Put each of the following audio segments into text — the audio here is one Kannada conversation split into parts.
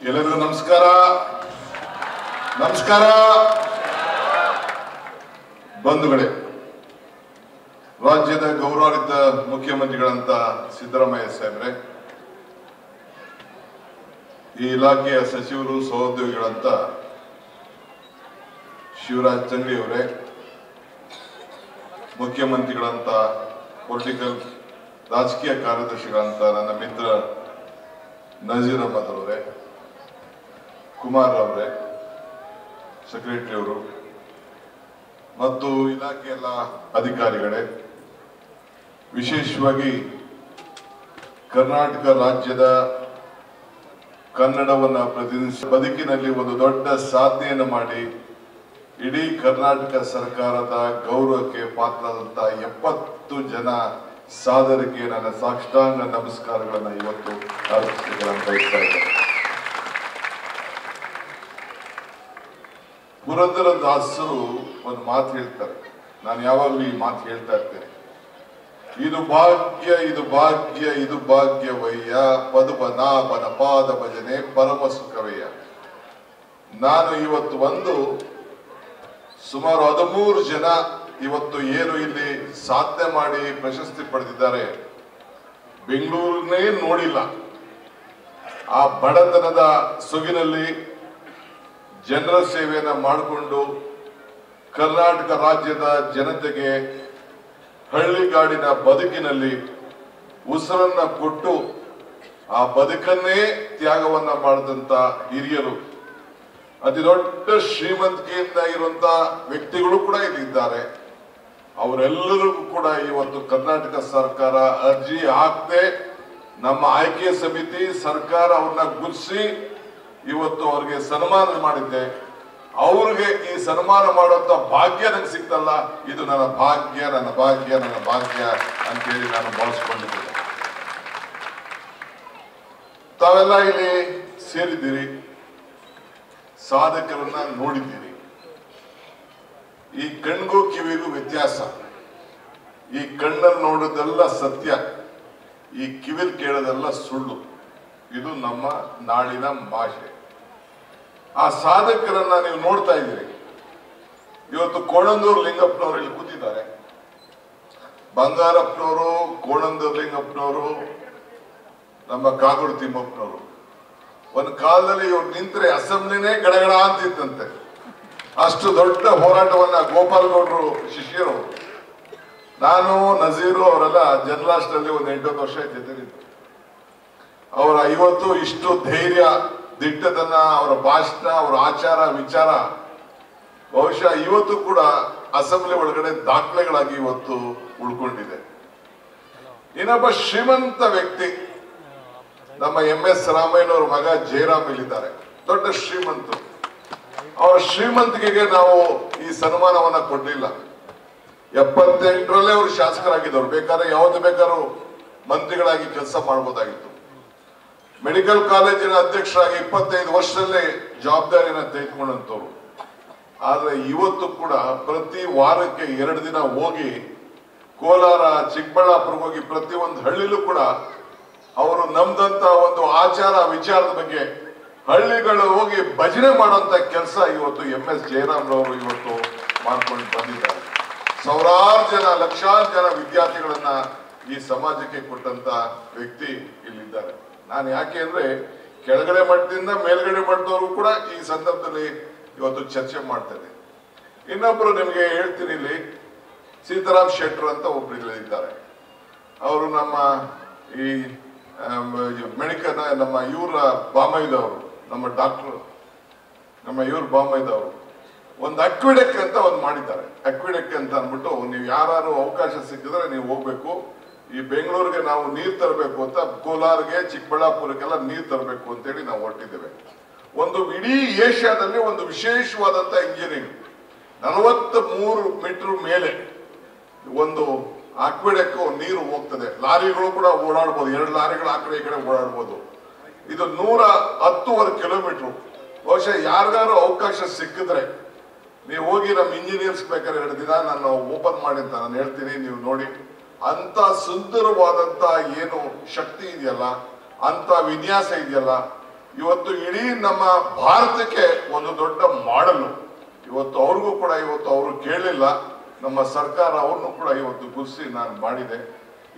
ಎಲ್ಲರಿಗೂ ನಮಸ್ಕಾರ. ನಮಸ್ಕಾರ ಬಂಧುಗಳೇ. ರಾಜ್ಯದ ಗೌರವಾನ್ವಿತ ಮುಖ್ಯಮಂತ್ರಿಗಳಂತ ಸಿದ್ದರಾಮಯ್ಯ ಸಾಹೇಬ್ರೆ, ಈ ಇಲಾಖೆಯ ಸಚಿವರು ಸಹೋದ್ಯೋಗಿಗಳಂತ ಶಿವರಾಜ್ ತಂಗಡಿ ಅವರೇ, ಮುಖ್ಯಮಂತ್ರಿಗಳಂತ ಪೊಲಿಟಿಕಲ್ ರಾಜಕೀಯ ಕಾರ್ಯದರ್ಶಿಗಳಂತ ನನ್ನ ಮಿತ್ರ ನಜೀರ್ ಅಹಮದ್ ಅವರೇ, ಕುಮಾರ್ ಅವರೇ, ಸೆಕ್ರೆಟರಿ ಅವರು ಮತ್ತು ಇಲಾಖೆಯ ಎಲ್ಲ ಅಧಿಕಾರಿಗಳೇ, ವಿಶೇಷವಾಗಿ ಕರ್ನಾಟಕ ರಾಜ್ಯದ ಕನ್ನಡವನ್ನು ಪ್ರತಿನಿಧಿಸಿ ಬದುಕಿನಲ್ಲಿ ಒಂದು ದೊಡ್ಡ ಸಾಧನೆಯನ್ನು ಮಾಡಿ ಇಡೀ ಕರ್ನಾಟಕ ಸರ್ಕಾರದ ಗೌರವಕ್ಕೆ ಪಾತ್ರರಾದಂತ 70 ಜನ ಸಾಧಕರಿಗೆ ನನ್ನ ಸಾಷ್ಟಾಂಗ ನಮಸ್ಕಾರಗಳನ್ನು ಇವತ್ತು ಅರ್ಪಿಸಬೇಕಂತ ಬಯಸ್ತಾ ಇದ್ದೇನೆ. ಪುರಂದರದಾಸರು ಒಂದು ಮಾತು ಹೇಳ್ತಾರೆ, ನಾನು ಯಾವಾಗಲೂ ಈ ಮಾತು ಹೇಳ್ತಾ ಇರ್ತೇನೆ. ಇದು ಭಾಗ್ಯ, ಇದು ಭಾಗ್ಯ, ಇದು ಭಾಗ್ಯವಯ್ಯ, ಪದುಪನಾಭನ ಪಾದ ಭಜನೆ ಪರಮ ಸುಖವಯ್ಯ. ನಾನು ಇವತ್ತು ಸುಮಾರು 13 ಜನ ಇವತ್ತು ಏನು ಇಲ್ಲಿ ಸಾಧನೆ ಮಾಡಿ ಪ್ರಶಸ್ತಿ ಪಡೆದಿದ್ದಾರೆ, ಬೆಂಗಳೂರನ್ನೇ ನೋಡಿಲ್ಲ. ಆ ಬಡತನದ ಸೊಗಿನಲ್ಲಿ ಜನರ ಸೇವೆಯನ್ನ ಮಾಡಿಕೊಂಡು ಕರ್ನಾಟಕ ರಾಜ್ಯದ ಜನತೆಗೆ ಹಳ್ಳಿಗಾಡಿನ ಬದುಕಿನಲ್ಲಿ ಉಸಿರನ್ನ ಕೊಟ್ಟು ಆ ಬದುಕನ್ನೇ ತ್ಯಾಗವನ್ನ ಮಾಡಿದಂತ ಹಿರಿಯರು, ಅತಿ ದೊಡ್ಡ ಶ್ರೀಮಂತಿಕೆಯಿಂದ ಇರುವಂತ ವ್ಯಕ್ತಿಗಳು ಕೂಡ ಇಲ್ಲಿದ್ದಾರೆ. ಅವರೆಲ್ಲರಿಗೂ ಕೂಡ ಇವತ್ತು ಕರ್ನಾಟಕ ಸರ್ಕಾರ ಅರ್ಜಿ ಹಾಕದೆ ನಮ್ಮ ಆಯ್ಕೆ ಸಮಿತಿ ಸರ್ಕಾರ ಅವ್ರನ್ನ ಗುರುತಿಸಿ ಇವತ್ತು ಅವ್ರಿಗೆ ಸನ್ಮಾನ ಮಾಡಿದ್ದೆ. ಅವ್ರಿಗೆ ಈ ಸನ್ಮಾನ ಮಾಡುವಂತ ಭಾಗ್ಯ ನಂಗೆ ಸಿಕ್ತಲ್ಲ, ಇದು ನನ್ನ ಭಾಗ್ಯ, ನನ್ನ ಭಾಗ್ಯ, ನನ್ನ ಭಾಗ್ಯ ಅಂತೇಳಿ ನಾನು ಬಳಸ್ಕೊಂಡಿದ್ದೇನೆ. ತಾವೆಲ್ಲ ಇಲ್ಲಿ ಸೇರಿದ್ದೀರಿ, ಸಾಧಕರನ್ನ ನೋಡಿದ್ದೀರಿ. ಈ ಕಣ್ಗೂ ಕಿವಿಗೂ ವ್ಯತ್ಯಾಸ. ಈ ಕಣ್ಣಲ್ಲಿ ನೋಡೋದೆಲ್ಲ ಸತ್ಯ, ಈ ಕಿವಿಲ್ ಕೇಳೋದೆಲ್ಲ ಸುಳ್ಳು. ಇದು ನಮ್ಮ ನಾಡಿನ ಭಾಷೆ. ಆ ಸಾಧಕರನ್ನ ನೀವು ನೋಡ್ತಾ ಇದ್ದೀರಿ. ಇವತ್ತು ಕೋಣಂದೂರು ಲಿಂಗಪ್ಪನವರು ಇಲ್ಲಿ ಕೂತಿದ್ದಾರೆ. ಬಂಗಾರಪ್ಪನವರು, ಕೋಣಂದೂರು ಲಿಂಗಪ್ಪನವರು, ನಮ್ಮ ಕಾಗೋಡು ತಿಮ್ಮಪ್ಪನವರು. ಒಂದು ಕಾಲದಲ್ಲಿ ಇವ್ರು ನಿಂತರೆ ಅಸೆಂಬ್ಲಿನೇ ಗಡಗಡ ಅಂತಿತ್ತಂತೆ. ಅಷ್ಟು ದೊಡ್ಡ ಹೋರಾಟವನ್ನ ಗೋಪಾಲ್ ಗೌಡರು ಶಿಷ್ಯರು, ನಾನು ನಜೀರು ಅವರೆಲ್ಲ ಜನ್ಲಾಸ್ಟ್ನಲ್ಲಿ ಒಂದು 8 ವರ್ಷ ಜೊತೆಲಿದ್ದು. ಅವರ ಇವತ್ತು ಇಷ್ಟು ಧೈರ್ಯ, ದಿಟ್ಟತನ, ಅವರ ಭಾಷಣ, ಅವರ ಆಚಾರ ವಿಚಾರ ಬಹುಶಃ ಇವತ್ತು ಕೂಡ ಅಸೆಂಬ್ಲಿ ಒಳಗಡೆ ದಾಖಲೆಗಳಾಗಿ ಇವತ್ತು ಉಳ್ಕೊಂಡಿದೆ. ಇನ್ನೊಬ್ಬ ಶ್ರೀಮಂತ ವ್ಯಕ್ತಿ ನಮ್ಮ MS ರಾಮಯ್ಯನವರ ಮಗ ಜಯರಾಮ್ ಇಲ್ಲಿದ್ದಾರೆ, ದೊಡ್ಡ ಶ್ರೀಮಂತರು. ಅವರ ಶ್ರೀಮಂತಿಕೆಗೆ ನಾವು ಈ ಸನ್ಮಾನವನ್ನ ಕೊಡ್ಲಿಲ್ಲ. 78ರಲ್ಲೇ ಅವರು ಶಾಸಕರಾಗಿದ್ದವರು. ಬೇಕಾದ್ರೆ ಯಾವ್ದು ಬೇಕಾದ್ರೂ ಮಂತ್ರಿಗಳಾಗಿ ಕೆಲಸ ಮಾಡಬಹುದಾಗಿತ್ತು. ಮೆಡಿಕಲ್ ಕಾಲೇಜಿನ ಅಧ್ಯಕ್ಷರಾಗಿ 25 ವರ್ಷದಲ್ಲೇ ಜವಾಬ್ದಾರಿಯನ್ನ ತೆಗೆದುಕೊಂಡಂತವ್ರು. ಆದ್ರೆ ಇವತ್ತು ಕೂಡ ಪ್ರತಿ ವಾರಕ್ಕೆ 2 ದಿನ ಹೋಗಿ ಕೋಲಾರ, ಚಿಕ್ಕಬಳ್ಳಾಪುರಕ್ಕೆ ಹೋಗಿ ಪ್ರತಿ ಒಂದು ಹಳ್ಳಿಲೂ ಕೂಡ ಅವರು ನಮ್ದಂತ ಒಂದು ಆಚಾರ ವಿಚಾರದ ಬಗ್ಗೆ ಹಳ್ಳಿಗಳು ಹೋಗಿ ಭಜನೆ ಮಾಡುವಂತ ಕೆಲಸ ಇವತ್ತು MS ಜಯರಾಮ್ರವರು ಇವತ್ತು ಮಾಡ್ಕೊಂಡು ಬಂದಿದ್ದಾರೆ. ಸಾವಿರಾರು ಜನ, ಲಕ್ಷಾರು ಜನ ವಿದ್ಯಾರ್ಥಿಗಳನ್ನ ಈ ಸಮಾಜಕ್ಕೆ ಕೊಟ್ಟಂತ ವ್ಯಕ್ತಿ ಇಲ್ಲಿದ್ದಾರೆ. ನಾನು ಯಾಕೆ ಅಂದ್ರೆ ಕೆಳಗಡೆ ಮಟ್ಟದಿಂದ ಮೇಲ್ಗಡೆ ಮಟ್ಟದವರು ಕೂಡ ಈ ಸಂದರ್ಭದಲ್ಲಿ ಇವತ್ತು ಚರ್ಚೆ ಮಾಡ್ತೇನೆ. ಇನ್ನೊಬ್ರು ನಿಮಗೆ ಹೇಳ್ತೀನಿ, ಇಲ್ಲಿ ಸೀತಾರಾಮ್ ಶೆಟ್ಟರ್ ಅಂತ ಒಬ್ರು ಇದ್ದಾರೆ. ಅವರು ನಮ್ಮ ಈ ಮೆಡಿಕಲ್ ನಮ್ಮ ಇವರ ಬಾಮೈದವರು, ನಮ್ಮ ಡಾಕ್ಟರ್, ನಮ್ಮ ಇವ್ರ ಬಾಮೈದವರು ಒಂದು ಅಕ್ವಿಡೆಕ್ ಅಂತ ಒಂದು ಮಾಡಿದ್ದಾರೆ. ಅಕ್ವಿಡೆಕ್ ಅಂತ ಅಂದ್ಬಿಟ್ಟು ನೀವು ಯಾರು ಅವಕಾಶ ಸಿಕ್ಕಿದ್ರೆ ನೀವು ಹೋಗ್ಬೇಕು. ಈ ಬೆಂಗಳೂರಿಗೆ ನಾವು ನೀರು ತರಬೇಕು ಅಂತ, ಕೋಲಾರ್ಗೆ, ಚಿಕ್ಕಬಳ್ಳಾಪುರಕ್ಕೆಲ್ಲ ನೀರು ತರಬೇಕು ಅಂತೇಳಿ ನಾವು ಹೊರಟಿದ್ದೇವೆ. ಒಂದು ಇಡೀ ಏಷ್ಯಾದಲ್ಲಿ ಒಂದು ವಿಶೇಷವಾದಂತ ಇಂಜಿನಿಯರಿಂಗ್ 43 ಮೀಟರ್ ಮೇಲೆ ಒಂದು ಅಕ್ವಿಡೆಕ್ ನೀರು ಹೋಗ್ತದೆ. ಲಾರಿಗಳು ಕೂಡ ಓಡಾಡ್ಬೋದು, 2 ಲಾರಿಗಳು ಆ ಕಡೆ ಈ ಕಡೆ ಓಡಾಡ್ಬೋದು. ಇದು 110 ಕಿಲೋಮೀಟರ್. ಬಹುಶಃ ಯಾರಿಗಾರು ಅವಕಾಶ ಸಿಕ್ಕಿದ್ರೆ ನೀವು ಹೋಗಿ ನಮ್ಮ ಇಂಜಿನಿಯರ್ಸ್ ಬೇಕಾದ್ರೆ 2 ದಿನ ನಾನು ಓಪನ್ ಮಾಡಿ ಅಂತ ನಾನು ಹೇಳ್ತೀನಿ, ನೀವು ನೋಡಿ. ಅಂತ ಸುಂದರವಾದಂತ ಏನು ಶಕ್ತಿ ಇದೆಯಲ್ಲ, ಅಂತ ವಿನ್ಯಾಸ ಇದೆಯಲ್ಲ, ಇವತ್ತು ಇಡೀ ನಮ್ಮ ಭಾರತಕ್ಕೆ ಒಂದು ದೊಡ್ಡ ಮಾಡಲು. ಇವತ್ತು ಅವ್ರಿಗೂ ಕೂಡ ಇವತ್ತು ಅವರು ಕೇಳಲಿಲ್ಲ, ನಮ್ಮ ಸರ್ಕಾರ ಅವ್ರನ್ನು ಕೂಡ ಇವತ್ತು ಗುರ್ಸಿ ನಾನು ಮಾಡಿದೆ.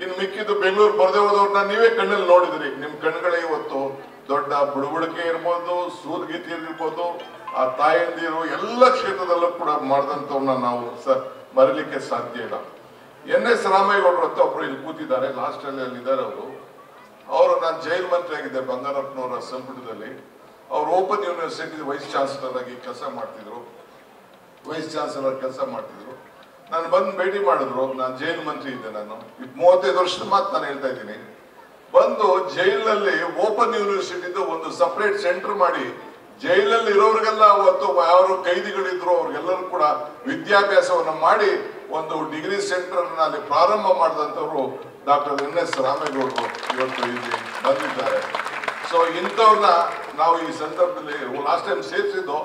ಇನ್ನು ಮಿಕ್ಕಿದ್ದು ಬೆಂಗಳೂರು ಬರದೇ ಹೋದವ್ರನ್ನ ನೀವೇ ಕಣ್ಣಲ್ಲಿ ನೋಡಿದ್ರಿ. ನಿಮ್ ಕಣ್ಗಳೇ ಇವತ್ತು ದೊಡ್ಡ ಬುಡಬಡಿಕೆ ಇರ್ಬೋದು, ಸೂರ್ಗೀತಿ ಇರ್ಬೋದು, ಆ ತಾಯಂದಿರು ಎಲ್ಲ ಕ್ಷೇತ್ರದಲ್ಲೂ ಕೂಡ ಮಾಡಿದಂಥವನ್ನ ನಾವು ಮರೀಲಿಕ್ಕೆ ಸಾಧ್ಯ ಇಲ್ಲ. NS ರಾಮೇಗೌಡರು ಅಂತ ಒಬ್ರು ಇಲ್ಲಿ ಕೂತಿದ್ದಾರೆ, ಲಾಸ್ಟ್ ಅಲ್ಲಿ ಅಲ್ಲಿದ್ದಾರೆ ಅವರು. ನಾನು ಜೈಲ್ ಮಂತ್ರಿ ಆಗಿದ್ದೆ ಬಂಗಾರಪ್ಪನವರ ಸಂಪುಟದಲ್ಲಿ. ಅವರು ಓಪನ್ ಯೂನಿವರ್ಸಿಟಿ ವೈಸ್ ಚಾನ್ಸಲರ್ ಆಗಿ ಕೆಲಸ ಮಾಡ್ತಿದ್ರು, ನಾನು ಬಂದು ಭೇಟಿ ಮಾಡಿದ್ರು. ನಾನು ಜೈಲ್ ಮಂತ್ರಿ ಇದ್ದೆ, ನಾನು 35 ವರ್ಷದ ಮಾತು ನಾನು ಹೇಳ್ತಾ ಇದ್ದೀನಿ. ಬಂದು ಜೈಲಿನಲ್ಲಿ ಓಪನ್ ಯೂನಿವರ್ಸಿಟಿದು ಒಂದು ಸಪರೇಟ್ ಸೆಂಟರ್ ಮಾಡಿ ಜೈಲಲ್ಲಿ ಇರೋರಿಗೆಲ್ಲ ಅವತ್ತು ಯಾರು ಕೈದಿಗಳಿದ್ರು ಅವ್ರಿಗೆಲ್ಲರೂ ಕೂಡ ವಿದ್ಯಾಭ್ಯಾಸವನ್ನ ಮಾಡಿ ಒಂದು ಡಿಗ್ರಿ ಸೆಂಟರ್ ಅಲ್ಲಿ ಪ್ರಾರಂಭ ಮಾಡಿದಂಥವ್ರು ಡಾಕ್ಟರ್ NS ರಾಮೇಗೌಡರು ಇವತ್ತು ಇಲ್ಲಿ ಬಂದಿದ್ದಾರೆ. ಸೊ ಇಂಥವ್ರನ್ನ ನಾವು ಈ ಸಂದರ್ಭದಲ್ಲಿ ಲಾಸ್ಟ್ ಟೈಮ್ ಸೇರಿಸಿದ್ದು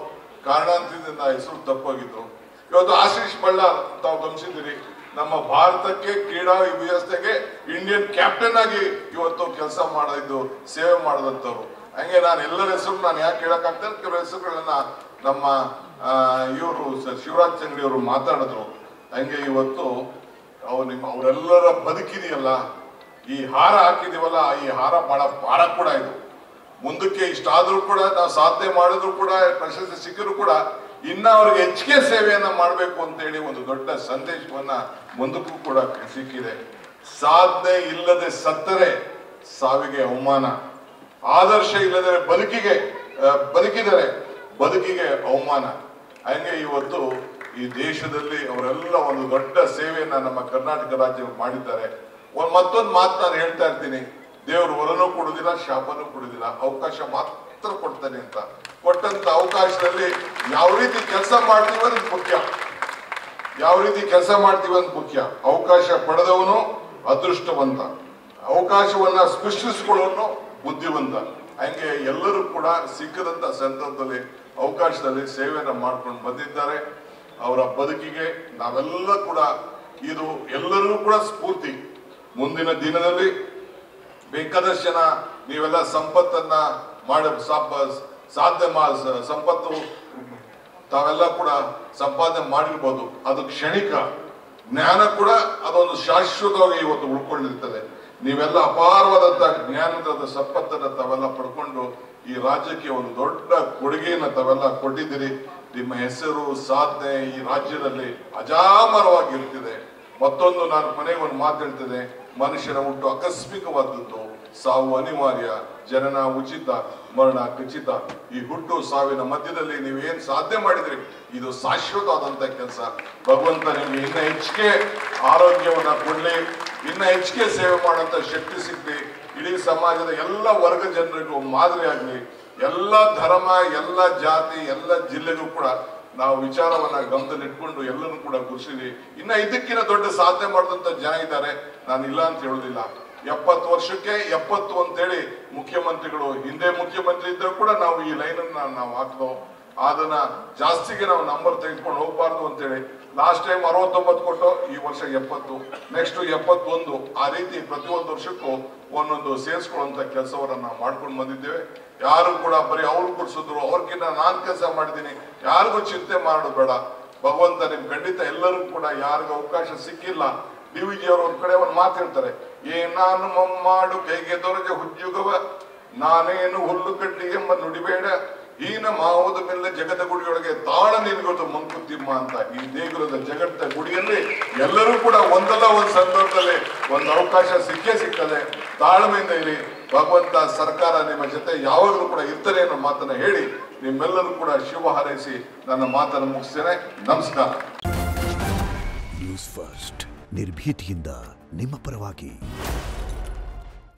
ಕಾರಣಾಂತರದಿಂದ ಹೆಸರು ತಪ್ಪೋಗಿದ್ರು. ಇವತ್ತು ಆಶೀಶ್ ಬಳ್ಳಾರ್ ತಾವು ಗಮನಿಸಿದ್ದೀರಿ, ನಮ್ಮ ಭಾರತಕ್ಕೆ ಕ್ರೀಡಾ ವ್ಯವಸ್ಥೆಗೆ ಇಂಡಿಯನ್ ಕ್ಯಾಪ್ಟನ್ ಆಗಿ ಇವತ್ತು ಕೆಲಸ ಮಾಡಿದ್ದು, ಸೇವೆ ಮಾಡಿದಂಥವ್ರು. ಹಂಗೆ ನಾನು ಎಲ್ಲರ ಹೆಸರು ನಾನು ಯಾಕೆ ಹೇಳಕ್ಕಾಗ್ತದೆ, ಕೆಲವು ಹೆಸರುಗಳನ್ನ ನಮ್ಮ ಇವರು ಶಿವರಾಜ್ ಚಂಗಡಿ ಅವರು ಮಾತಾಡಿದ್ರು. ಹಂಗೆ ಇವತ್ತು ಅವರೆಲ್ಲರ ಬದುಕಿದೆಯಲ್ಲ, ಈ ಹಾರ ಹಾಕಿದೀವಲ್ಲ, ಈ ಹಾರ ಬಹಳ ಭಾರ ಕೂಡ ಇದು. ಮುಂದಕ್ಕೆ ಇಷ್ಟಾದ್ರೂ ಕೂಡ ನಾವು ಸಾಧನೆ ಮಾಡಿದ್ರು ಕೂಡ, ಪ್ರಶಸ್ತಿ ಸಿಕ್ಕರೂ ಕೂಡ ಇನ್ನ ಅವ್ರಿಗೆ ಹೆಚ್ಚಿಗೆ ಸೇವೆಯನ್ನ ಮಾಡಬೇಕು ಅಂತೇಳಿ ಒಂದು ದೊಡ್ಡ ಸಂದೇಶವನ್ನ ಮುಂದಕ್ಕೂ ಕೂಡ ಸಿಕ್ಕಿದೆ. ಸಾಧನೆ ಇಲ್ಲದೆ ಸತ್ತರೆ ಸಾವಿಗೆ ಅವಮಾನ, ಆದರ್ಶ ಇಲ್ಲದೆ ಬದುಕಿದರೆ ಬದುಕಿಗೆ ಅವಮಾನ. ಹಂಗೆ ಇವತ್ತು ಈ ದೇಶದಲ್ಲಿ ಅವರೆಲ್ಲ ಒಂದು ದೊಡ್ಡ ಸೇವೆಯನ್ನ ನಮ್ಮ ಕರ್ನಾಟಕ ರಾಜ್ಯ ಮಾಡಿದ್ದಾರೆ. ಮತ್ತೊಂದು ಮಾತು ನಾನು ಹೇಳ್ತಾ ಇರ್ತೀನಿ, ದೇವರು ವರನೂ ಕೊಡುದಿಲ್ಲ, ಶಾಪನೂ ಕೊಡುದಿಲ್ಲ, ಅವಕಾಶ ಮಾತ್ರ ಕೊಡ್ತಾನೆ ಅಂತ. ಕೊಟ್ಟಂತ ಅವಕಾಶದಲ್ಲಿ ಯಾವ ರೀತಿ ಕೆಲಸ ಮಾಡ್ತೀವಿ ಅನ್ನೋದು ಮುಖ್ಯ. ಅವಕಾಶ ಪಡೆದವನು ಅದೃಷ್ಟವಂತ, ಅವಕಾಶವನ್ನ ಸೃಷ್ಟಿಸಿಕೊಳ್ಳೋನು ಬುದ್ಧಿವಂತ. ಹಂಗೆ ಎಲ್ಲರೂ ಕೂಡ ಸಿಕ್ಕದಂತ ಸಂದರ್ಭದಲ್ಲಿ ಅವಕಾಶದಲ್ಲಿ ಸೇವೆಯನ್ನ ಮಾಡ್ಕೊಂಡು ಬಂದಿದ್ದಾರೆ. ಅವರ ಬದುಕಿಗೆ ನಾವೆಲ್ಲ ಕೂಡ ಇದು ಎಲ್ಲರಿಗೂ ಕೂಡ ಸ್ಫೂರ್ತಿ. ಮುಂದಿನ ದಿನದಲ್ಲಿ ಬೇಕಾದಷ್ಟು ಜನ ನೀವೆಲ್ಲ ಸಂಪತ್ತನ್ನ ಸಂಪತ್ತು ತಾವೆಲ್ಲ ಕೂಡ ಸಂಪಾದನೆ ಮಾಡಿರ್ಬೋದು, ಅದು ಕ್ಷಣಿಕ. ಜ್ಞಾನ ಕೂಡ ಅದೊಂದು ಶಾಶ್ವತವಾಗಿ ಇವತ್ತು ಉಳ್ಕೊಂಡಿರ್ತದೆ. ನೀವೆಲ್ಲ ಅಪಾರವಾದಂತ ಜ್ಞಾನದ ಸಂಪತ್ತನ್ನ ತಾವೆಲ್ಲ ಪಡ್ಕೊಂಡು ಈ ರಾಜ್ಯಕ್ಕೆ ಒಂದು ದೊಡ್ಡ ಕೊಡುಗೆಯನ್ನು ತಾವೆಲ್ಲ ಕೊಟ್ಟಿದ್ದೀರಿ. ನಿಮ್ಮ ಹೆಸರು ಸಾಧನೆ ಈ ರಾಜ್ಯದಲ್ಲಿ ಅಜಾಮರವಾಗಿರ್ತಿದೆ. ಮತ್ತೊಂದು ನಾನು ಕೊನೆಗೆ ಒಂದು ಮಾತು ಹೇಳ್ತೇನೆ, ಮನುಷ್ಯನ ಹುಟ್ಟು ಆಕಸ್ಮಿಕವಾದದ್ದು, ಸಾವು ಅನಿವಾರ್ಯ, ಜನನ ಉಚಿತ, ಮರಣ ಖಚಿತ. ಈ ಹುಟ್ಟು ಸಾವಿನ ಮಧ್ಯದಲ್ಲಿ ನೀವೇನ್ ಸಾಧನೆ ಮಾಡಿದ್ರಿ ಇದು ಶಾಶ್ವತವಾದಂತ ಕೆಲಸ. ಭಗವಂತ ನಿಮ್ಗೆ ಇನ್ನ ಹೆಚ್ಚಿಗೆ ಆರೋಗ್ಯವನ್ನ ಕೊಡ್ಲಿ, ಇನ್ನ ಹೆಚ್ಚಿಗೆ ಸೇವೆ ಮಾಡುವಂತ ಶಕ್ತಿ ಸಿಗ್ಲಿ, ಇಡೀ ಸಮಾಜದ ಎಲ್ಲ ವರ್ಗ ಜನರಿಗೂ ಮಾದರಿ ಆಗ್ಲಿ, ಎಲ್ಲ ಧರ್ಮ, ಎಲ್ಲ ಜಾತಿ, ಎಲ್ಲ ಜಿಲ್ಲೆಗೂ ಕೂಡ ನಾವು ವಿಚಾರವನ್ನ ಗಮನದಲ್ಲಿಟ್ಕೊಂಡು ಎಲ್ಲರೂ ಕೂಡ ಗುರುಸಿದ್ವಿ. ಇನ್ನ ಇದಕ್ಕಿಂತ ದೊಡ್ಡ ಸಾಧನೆ ಮಾಡಿದಂತ ಜನ ಇದ್ದಾರೆ, ನಾನು ಇಲ್ಲ ಅಂತ ಹೇಳುದಿಲ್ಲ. 70 ವರ್ಷಕ್ಕೆ 70 ಅಂತೇಳಿ ಮುಖ್ಯಮಂತ್ರಿಗಳು ಹಿಂದೆ ಮುಖ್ಯಮಂತ್ರಿ ಇದ್ದರೂ ಕೂಡ ನಾವು ಈ ಲೈನ್ ಅನ್ನ ನಾವು ಹಾಕ್ದೋ, ಅದನ್ನ ಜಾಸ್ತಿಗೆ ನಾವು ನಂಬರ್ ತೆಗೆದುಕೊಂಡು ಹೋಗ್ಬಾರ್ದು ಅಂತೇಳಿ ಲಾಸ್ಟ್ ಟೈಮ್ 69 ಕೊಟ್ಟು ಈ ವರ್ಷ 70, ನೆಕ್ಸ್ಟ್ 71. ಆ ರೀತಿ ಪ್ರತಿಯೊಂದು ವರ್ಷಕ್ಕೂ ಒಂದೊಂದು ಸೇರಿಸ್ಕೊಳ್ಳುವಂತ ಕೆಲಸವನ್ನ ನಾವು ಮಾಡ್ಕೊಂಡು ಬಂದಿದ್ದೇವೆ. ಯಾರು ಕೂಡ ಬರೀ ಅವ್ರು ಕೊಡ್ಸಿದ್ರು ಅವ್ರಿಗಿನ್ನ ನಾನು ಕೆಲಸ ಮಾಡಿದ್ದೀನಿ, ಯಾರಿಗೂ ಚಿಂತೆ ಮಾಡೋದು ಬೇಡ. ಭಗವಂತ ನಿಮ್ ಖಂಡಿತ ಎಲ್ಲರಿಗೂ ಕೂಡ ಯಾರಿಗೂ ಅವಕಾಶ ಸಿಕ್ಕಿಲ್ಲ. DVG ಅವರು ಒಂದ್ ಕಡೆ ಒಂದು ಮಾತು ಹೇಳ್ತಾರೆ, ನಾನು ಮಮ್ಮಾಡು ಕೈಗೆ ದೊರಜ ಹುಜ್ಜುಗವ, ನಾನೇನು ಹುಲ್ಲು ಕಡ್ಡಿ ಎಂಬ ನುಡಿಬೇಡ, ಈನ ಮಾವುದ ಮೇಲೆ ಜಗದ ಗುಡಿಯೊಳಗೆ ತಾಳ ನಿಲ್ಗೋದು ಮಂಕುತಿಮ್ಮ ಅಂತ. ಈ ದೇಗುಲದ ಜಗತ್ತ ಗುಡಿಯಲ್ಲಿ ಎಲ್ಲರೂ ಕೂಡ ಒಂದಲ್ಲ ಒಂದು ಸಂದರ್ಭದಲ್ಲಿ ಒಂದು ಅವಕಾಶ ಸಿಕ್ಕದೆ. ತಾಳ್ಮೆಯಿಂದ ಇರಿ, ಭಗವಂತ ಸರ್ಕಾರ ನಿಮ್ಮ ಜೊತೆ ಯಾವಾಗಲೂ ಕೂಡ ಇರ್ತಾರೆ ಅನ್ನೋ ಮಾತನ್ನ ಹೇಳಿ ನಿಮ್ಮೆಲ್ಲರೂ ಕೂಡ ಶುಭ ಹಾರೈಸಿ ನನ್ನ ಮಾತನ್ನು ಮುಗಿಸ್ತೇನೆ. ನಮಸ್ಕಾರ. ನ್ಯೂಸ್ ಫಸ್ಟ್, ನಿರ್ಭೀತಿಯಿಂದ ನಿಮ್ಮ ಪರವಾಗಿ.